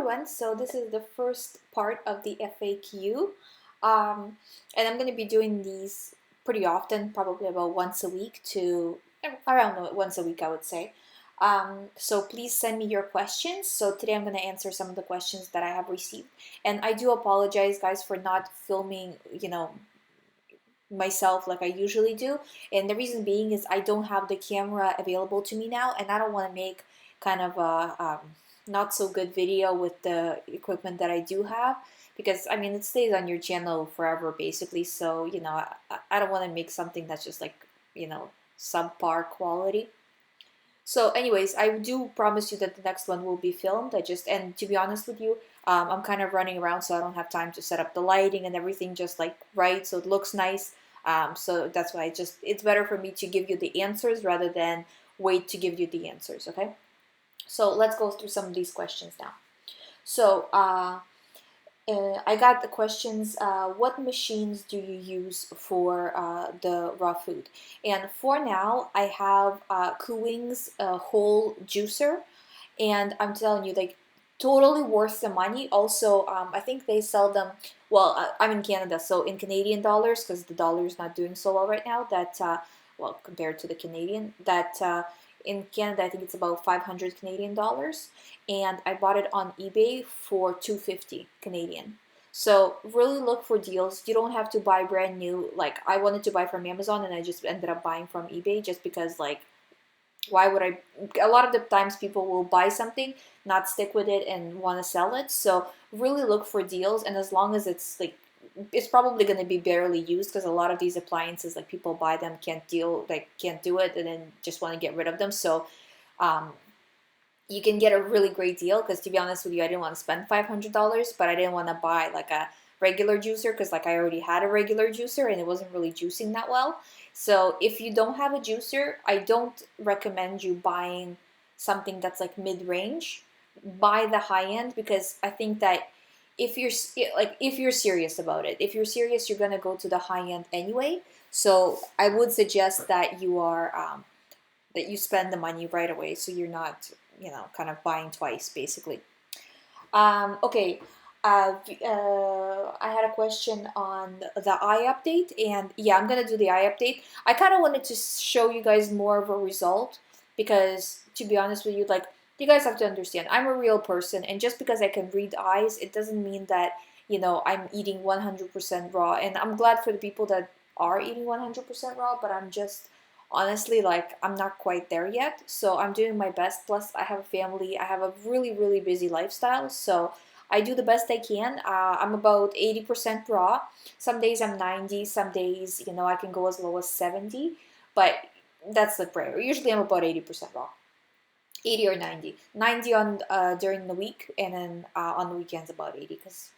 everyone, so this is the first part of the FAQ, and I'm going to be doing these pretty often, probably about once a week to around once a week, I would say. So please send me your questions. So today I'm going to answer some of the questions that I have received, and I do apologize, guys, for not filming, myself like I usually do. And the reason being is I don't have the camera available to me now, and I don't want to make kind of a not so good video with the equipment that I do have, because I mean it stays on your channel forever basically. So I don't want to make something that's just like subpar quality. So, anyways, I do promise you that the next one will be filmed. And to be honest with you, I'm kind of running around, so I don't have time to set up the lighting and everything just like right, so it looks nice. So that's why it's better for me to give you the answers rather than wait to give you the answers. Okay. So let's go through some of these questions now. So, I got the questions. What machines do you use for the raw food? And for now, I have Kuwing's whole juicer, and I'm telling you, like, totally worth the money. Also, I think they sell them. Well, I'm in Canada, so in Canadian dollars, because the dollar is not doing so well right now. Well, compared to the Canadian, in Canada, I think it's about 500 Canadian dollars, and I bought it on eBay for 250 Canadian. So really look for deals. You don't have to buy brand new. Like I wanted to buy from Amazon, and I just ended up buying from eBay just because, like, why would I? A lot of the times people will buy something, not stick with it, and want to sell it. So really look for deals, and as long as it's like, it's probably going to be barely used, because a lot of these appliances, like, people buy them, can't do it, and then just want to get rid of them. So um, you can get a really great deal, because to be honest with you, I didn't want to spend $500, but I didn't want to buy like a regular juicer, because like I already had a regular juicer and it wasn't really juicing that well. So if you don't have a juicer, I don't recommend you buying something that's like mid-range. Buy the high end, because I think that if you're serious about it, if you're serious, you're gonna go to the high end anyway. So I would suggest that you spend the money right away, so you're not kind of buying twice basically. Okay. I had a question on the eye update, and yeah, I'm gonna do the eye update. I kind of wanted to show you guys more of a result, because to be honest with you, like, you guys have to understand, I'm a real person, and just because I can read eyes, it doesn't mean that I'm eating 100% raw. And I'm glad for the people that are eating 100% raw, but I'm just honestly, like, I'm not quite there yet. So I'm doing my best. Plus, I have a family. I have a really, really busy lifestyle. So I do the best I can. I'm about 80% raw. Some days I'm 90. Some days, I can go as low as 70. But that's the prayer. Usually I'm about 80% raw. 80 or 90. 90 on during the week, and then on the weekends about 80, because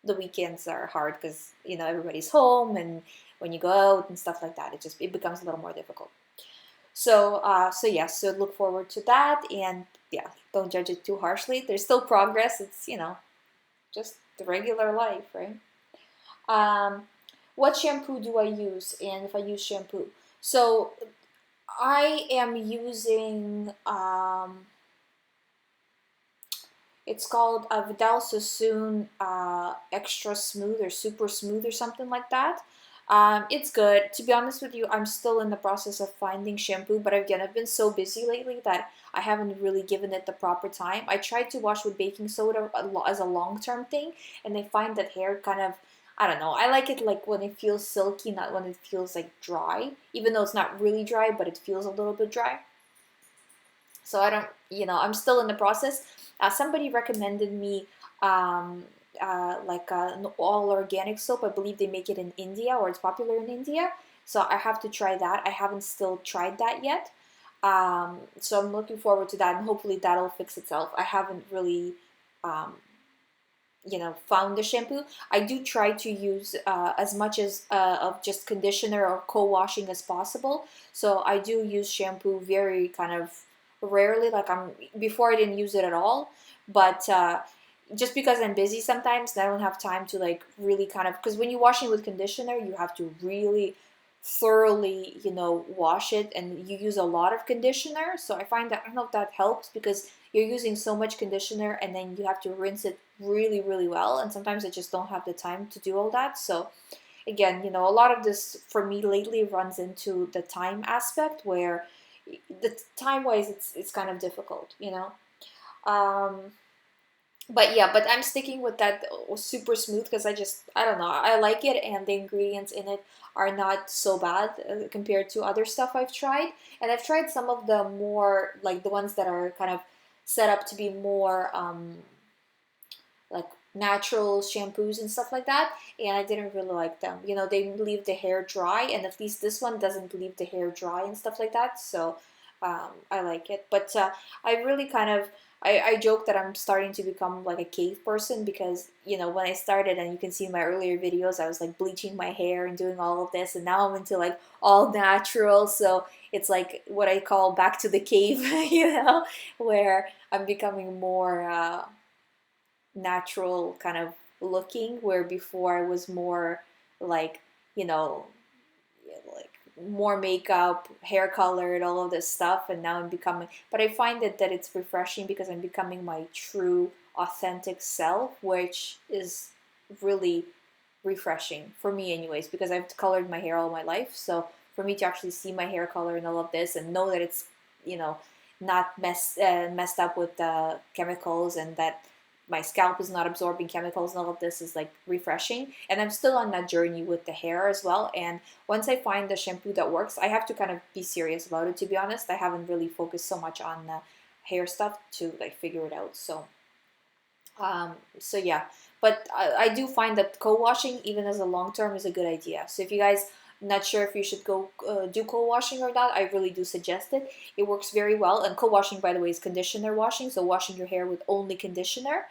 the weekends are hard, because everybody's home, and when you go out and stuff like that, it becomes a little more difficult. So yes, so look forward to that, and yeah, don't judge it too harshly. There's still progress. It's just the regular life, right? What shampoo do I use, and if I use shampoo? So I am using it's called Vidal Sassoon Extra Smooth or Super Smooth or something like that. It's good. To be honest with you, I'm still in the process of finding shampoo, but again, I've been so busy lately that I haven't really given it the proper time. I tried to wash with baking soda as a long-term thing, and I find that hair kind of, I don't know. I like it like when it feels silky, not when it feels like dry, even though it's not really dry, but it feels a little bit dry. So I don't, I'm still in the process. Somebody recommended me like an all organic soap. I believe they make it in India, or it's popular in India. So I have to try that. I haven't still tried that yet. So I'm looking forward to that, and hopefully that'll fix itself. I haven't really, found the shampoo. I do try to use as much as of just conditioner or co-washing as possible. So I do use shampoo very kind of rarely. Like, before I didn't use it at all, but just because I'm busy sometimes, I don't have time to like really kind of, because when you're washing with conditioner, you have to really thoroughly, wash it, and you use a lot of conditioner. So I find that, I don't know if that helps, because you're using so much conditioner, and then you have to rinse it really, really well. And sometimes I just don't have the time to do all that. So again, a lot of this for me lately runs into the time aspect, where the time wise it's kind of difficult. Um, but yeah, but I'm sticking with that super smooth because I don't know, I like it, and the ingredients in it are not so bad compared to other stuff I've tried. And I've tried some of the more, like, the ones that are kind of set up to be more like natural shampoos and stuff like that, and I didn't really like them. They leave the hair dry, and at least this one doesn't leave the hair dry and stuff like that. So I like it. But I really kind of I joke that I'm starting to become like a cave person, because when I started, and you can see in my earlier videos, I was like bleaching my hair and doing all of this, and now I'm into like all natural. So it's like what I call back to the cave, where I'm becoming more natural kind of looking, where before I was more like, you know, like more makeup, hair colored, all of this stuff, and now I'm becoming, but I find that it's refreshing because I'm becoming my true authentic self, which is really refreshing for me anyways, because I've colored my hair all my life. So for me to actually see my hair color and all of this, and know that it's, you know, not messed up with chemicals, and that my scalp is not absorbing chemicals and all of this, is like refreshing. And I'm still on that journey with the hair as well. And once I find the shampoo that works, I have to kind of be serious about it, to be honest. I haven't really focused so much on the hair stuff to like figure it out. So yeah, but I do find that co-washing, even as a long term, is a good idea. So if you guys not sure if you should go do co-washing or not, I really do suggest it. It works very well. And co-washing, by the way, is conditioner washing. So washing your hair with only conditioner.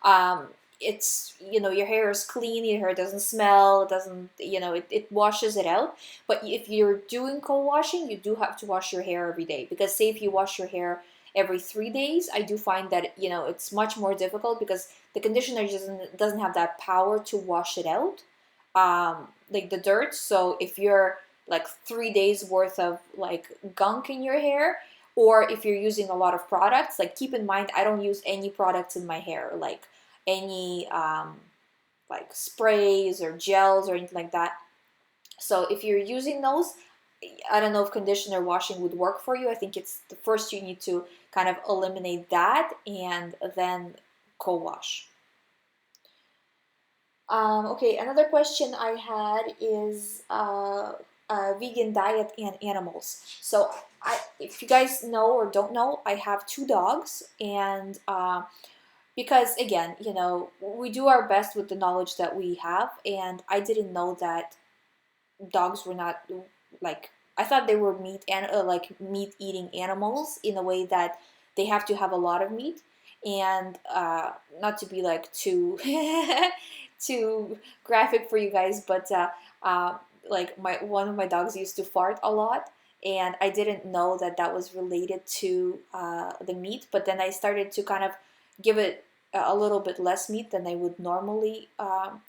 Um, it's, your hair is clean, your hair doesn't smell, it doesn't, it washes it out. But if you're doing co-washing, you do have to wash your hair every day, because say if you wash your hair every 3 days, I do find that it's much more difficult, because the conditioner doesn't have that power to wash it out, like the dirt. So if you're like 3 days worth of like gunk in your hair, or if you're using a lot of products, like keep in mind, I don't use any products in my hair, like any like sprays or gels or anything like that. So if you're using those, I don't know if conditioner washing would work for you. I think it's the first, you need to kind of eliminate that, and then co-wash. Okay, another question I had is vegan diet and animals. So if you guys know or don't know, I have 2 dogs, and because again, we do our best with the knowledge that we have, and I didn't know that dogs were not, like, I thought they were like meat eating animals, in a way that they have to have a lot of meat. And not to be like too too graphic for you guys, but like my one of my dogs used to fart a lot, and I didn't know that that was related to the meat. But then I started to kind of give it a little bit less meat than I would normally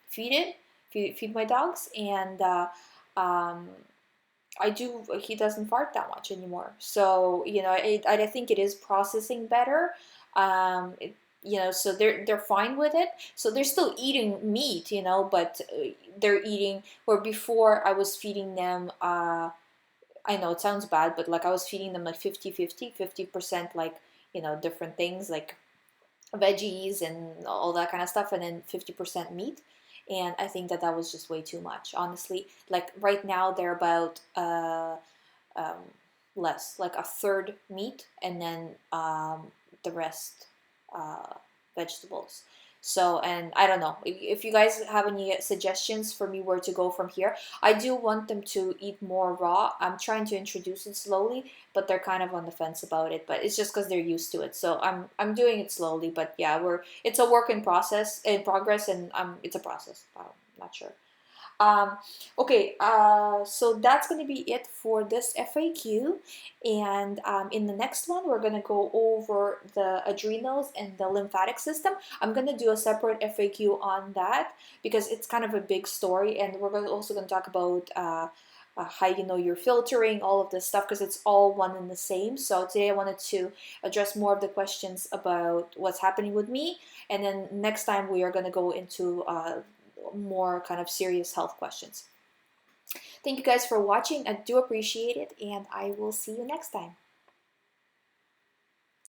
feed my dogs, and um, he doesn't fart that much anymore. So, I think it is processing better. So they're fine with it. So they're still eating meat, but they're eating, where before I was feeding them, I know it sounds bad, but like I was feeding them like 50-50 like, different things like veggies and all that kind of stuff, and then 50% meat. And I think that that was just way too much, honestly. Like right now they're about um, less, like a third meat, and then the rest uh, vegetables. So, and I don't know if you guys have any suggestions for me where to go from here. I do want them to eat more raw. I'm trying to introduce it slowly, but they're kind of on the fence about it. But it's just because they're used to it. So I'm doing it slowly. But yeah, it's a work in progress, and it's a process. I'm not sure. Um, okay, so that's going to be it for this FAQ. And in the next one, we're going to go over the adrenals and the lymphatic system. I'm going to do a separate FAQ on that, because it's kind of a big story. And we're also going to talk about how you know you're filtering, all of this stuff, because it's all one and the same. So today I wanted to address more of the questions about what's happening with me, and then next time we are going to go into more kind of serious health questions. Thank you guys for watching. I do appreciate it, and I will see you next time.